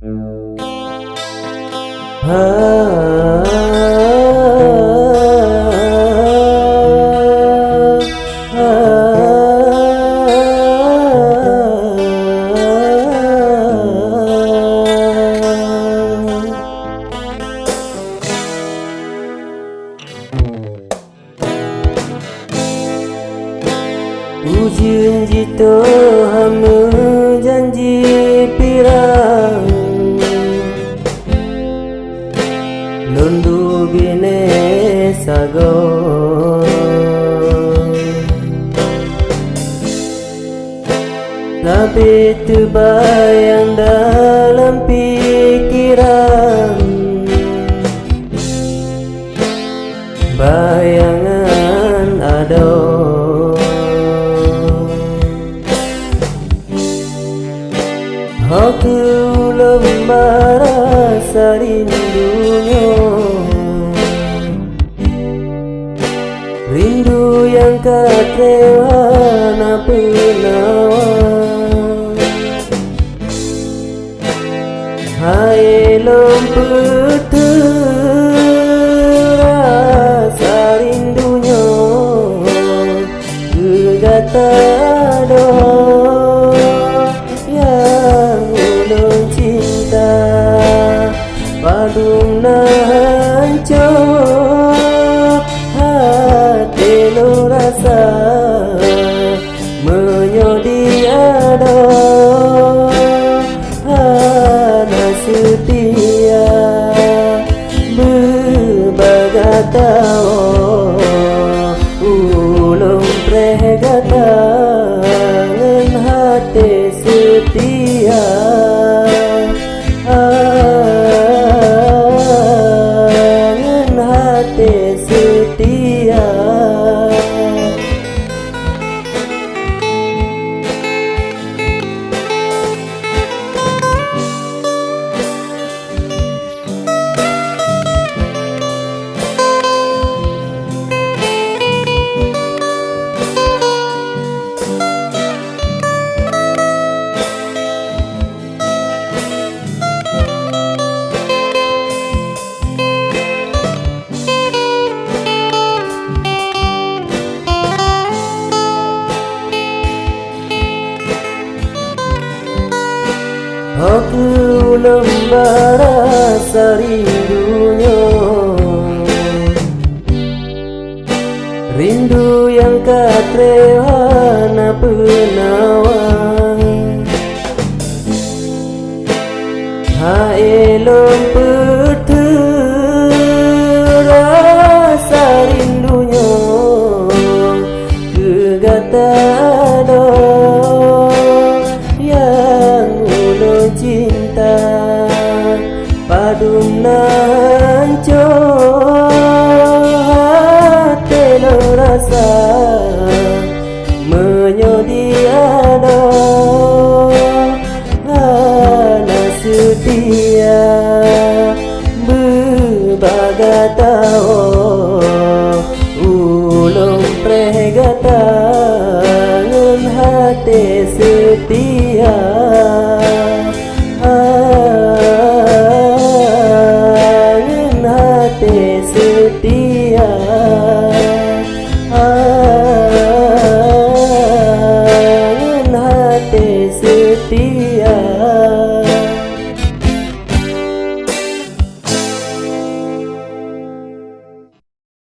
Ujung jito hame janji pirang Lundu bine sago Tapi terbayang dalam pikiran Bayangan ada Aku lembara rindunya Rindu yang katrehana penawan Hai lempet terasa rindunya Gegatado Padung nancok hati lo rasa menyodi ada hana setia berbagatao ulung pregata ngen hati setia setia Aku lembara rindunya Rindu yang katrehana penawan Hai lempet terasa rindunya Gegatado cinta padung nancok hati lo rasa menyodi ada hana setia